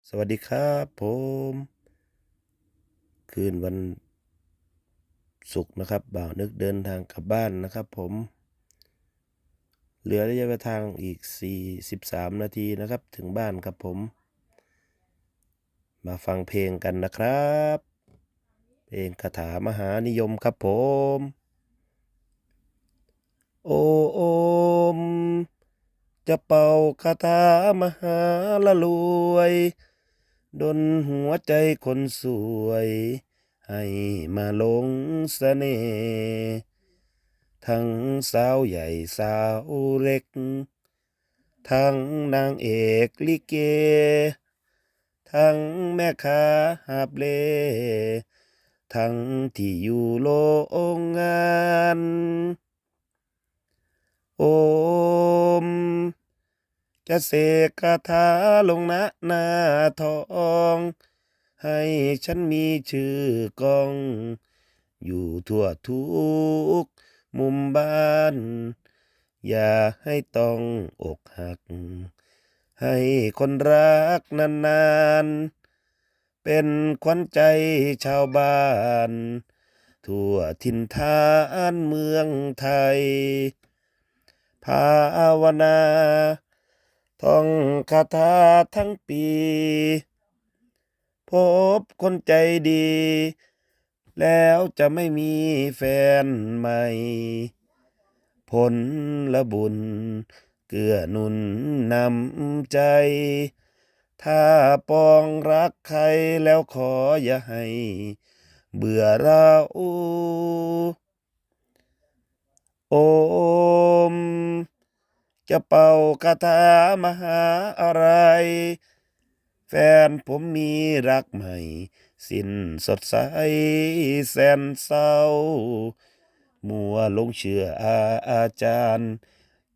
สวัสดีครับผมคืนวันศุกร์นะครับบ่าวนึกเดินทางกลับบ้านนะครับผมเหลือระยะทางอีก43นาทีนะครับถึงบ้านครับผมมาฟังเพลงกันนะครับเพลงคาถามหานิยมครับผมโอโอมจะเป่าคาถามหาละรวยดลหัวใจคนสวยให้มาหลงเสน่ห์ ทั้งสาวใหญ่สาวเล็กทั้งนางเอกลิเกทั้งแม่ค้าหาบเล่ทั้งที่อยู่โรงงานโอมจะเสกคาถาลงณหน้าทองให้ฉันมีชื่อกองอยู่ทั่วทุกมุมบ้านอย่าให้ต้องอกหักให้คนรักนานๆเป็นขวัญใจชาวบ้านทั่วถิ่นฐานเมืองไทยภาวนาท่องคาถาทั้งปีพบคนใจดี แล้วจะไม่มีแฟนใหม่ผลละบุญเกื้อหนุนนำใจถ้าปองรักใครแล้วขออย่าให้เบื่อเราโอมจะเป่าคาถามหาอะไรแฟนผมมีรักใหม่สิ้นสดใสแสนเศร้ามัวหลงเชื่ออาจารย์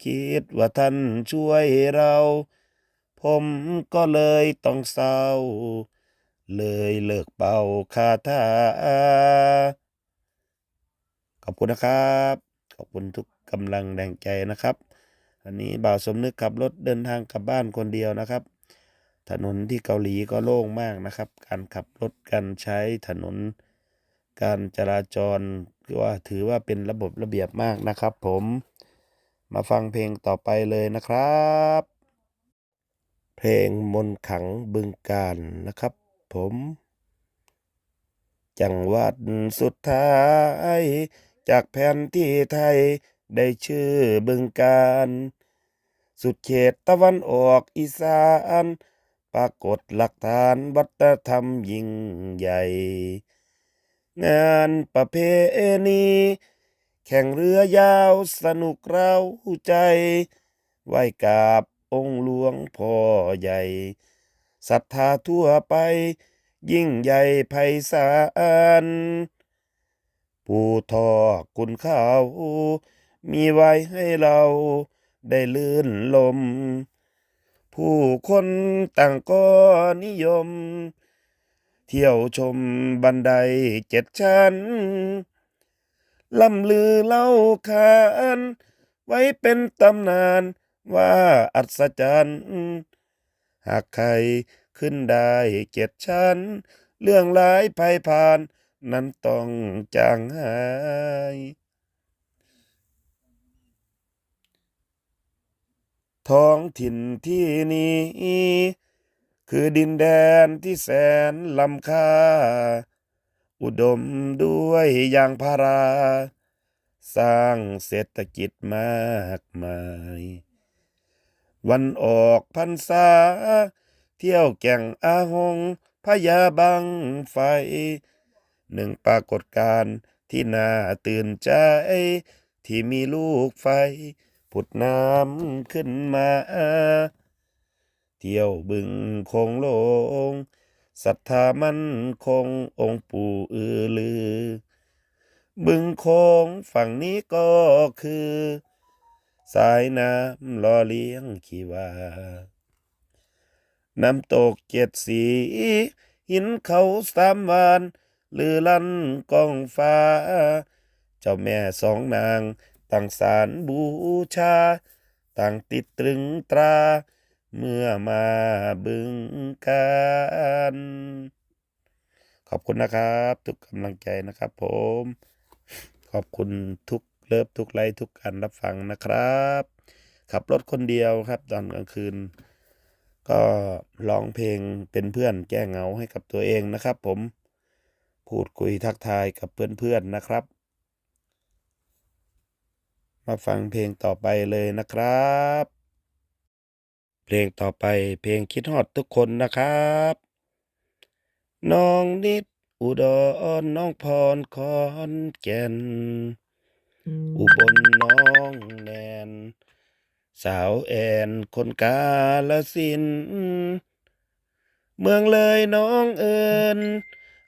คิดว่าท่านช่วยเราผมก็เลยต้องเศร้าเลยเลิกเป่าคาถาขอบคุณนะครับขอบคุณทุกกำลังแรงใจนะครับอันนี้บ่าวสมนึกขับรถเดินทางกลับบ้านคนเดียวนะครับถนนที่เกาหลีก็โล่งมากนะครับการขับรถการใช้ถนนการจราจรก็ว่าถือว่าเป็นระบบระเบียบมากนะครับผมมาฟังเพลงต่อไปเลยนะครับเพลงมนต์ขลังบึงกาฬนะครับผมจังหวัดสุดท้ายจากแผ่นที่ไทยได้ชื่อบึงกาฬสุดเขตตะวันออกอีสานปรากฏหลักฐานวัฒนธรรมยิ่งใหญ่งานประเพณีแข่งเรือยาวสนุกเร้าใจไหว้กราบองค์หลวงพ่อใหญ่ศรัทธาทั่วไปยิ่งใหญ่ไพศาลผู้ทอคุณเขามีไว้ให้เราได้ลื่นลมผู้คนต่างก็นิยมเที่ยวชมบันได7 ชั้นล่ำลือเล่าขานไว้เป็นตำนานว่าอัศจรรย์หากใครขึ้นได้7 ชั้นเรื่องร้ายภัยผ่านนั้นต้องจางหายท้องถิ่นที่นี้คือดินแดนที่แสนล้ำค่าอุดมด้วยยางพาราสร้างเศรษฐกิจมากมายวันออกพรรษาเที่ยวแก่งอาหงพญาบังไฟหนึ่งปรากฏการณ์ที่น่าตื่นใจที่มีลูกไฟผุดน้ำขึ้นมาเที่ยวบึงคงหลงศรัทธามั่นคงองค์ปู่อือลือบึงโขงฝั่งนี้ก็คือสายน้ำล่อเลี้ยงขีวาน้ำตก7 สีหินเขา3 วานลือลั่นก้องฟ้าเจ้าแม่2 นางต่างสารบูชาต่างติดตรึงตรา เมื่อมาบึงกาฬขอบคุณนะครับทุกกำลังใจนะครับผมขอบคุณทุกเลิฟทุกไลค์ทุกการรับฟังนะครับขับรถคนเดียวครับตอนกลางคืนก็ร้องเพลงเป็นเพื่อนแก้เหงาให้กับตัวเองนะครับผมพูดคุยทักทายกับเพื่อนๆนะครับมาฟังเพลงต่อไปเลยนะครับเพลงต่อไปเพลงคิดฮอดทุกคนนะครับน้องนิดอุดรน้องพรขอนแก่นอุบลน้องแนนสาวแอนคนกาลสินธุ์เมืองเลยน้องเอิญ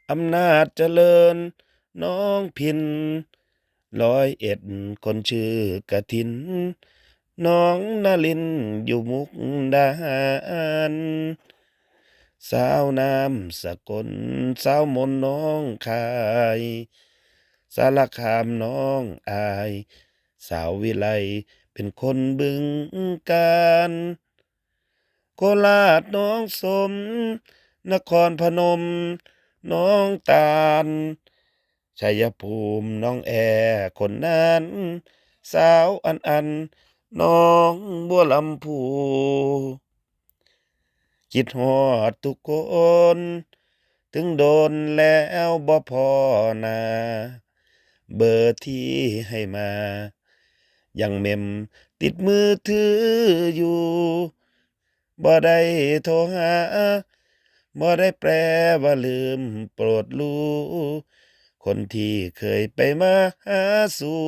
อำนาจเจริญน้องพิน101คนชื่อกฐินน้องนารินอยู่มุกดาหารสาวน้ำสกลสาวมนน้องคายสารคามน้องอายสาววิไลเป็นคนบึงกาฬโคราชน้องสมนครพนมน้องตาลชัยภูมิน้องแอคนนั้นสาวอันน้องบัวลำพูคิดฮอดทุกคนถึงโดนแล้วบ่พอนาเบอร์ที่ให้มายังเมมติดมือถืออยู่บ่ได้โทรหาบ่ได้แปลว่าลืมโปรดรู้คนที่เคยไปมาหาสู่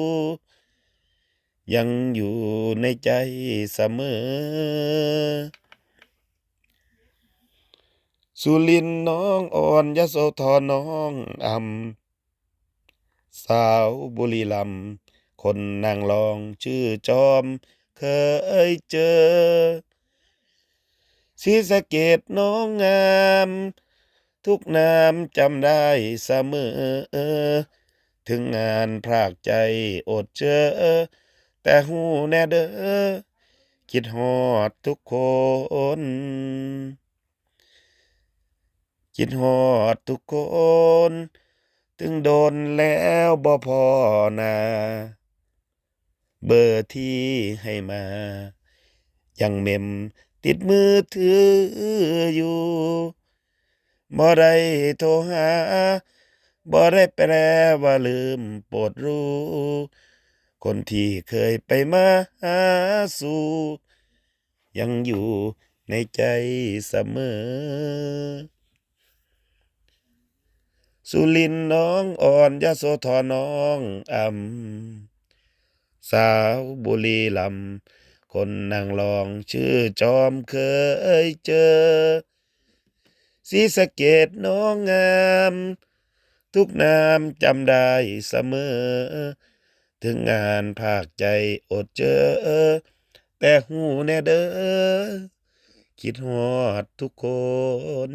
ยังอยู่ในใจเสมอสุรินทร์น้องอ่อนยโสธรน้องสาวบุรีรัมย์คนนางรองชื่อจอมเคยเจอศรีสะเกษน้องงามทุกนามจำได้เสมอถึงงานพรากใจอดเจอแต่หูแน่เด้อคิดฮอดทุกคนคิดฮอดทุกคนถึงโดนแล้วบ่พอนาเบอร์ที่ให้มายังเมมติดมือถืออยู่บ่ได้โทรหาบ่ได้แปลว่าลืมโปรดรู้คนที่เคยไปมาหาสู่ยังอยู่ในใจเสมอสุรินทร์น้องอ่อนยโสธรน้องสาวบุรีรัมย์คนนางรองชื่อจอมเคยเจอศรีสะเกษน้องงามทุกนามจำได้เสมอถึงงานภาคใจอดเจอแต่หูแน่เด้อคิดฮอดทุกคน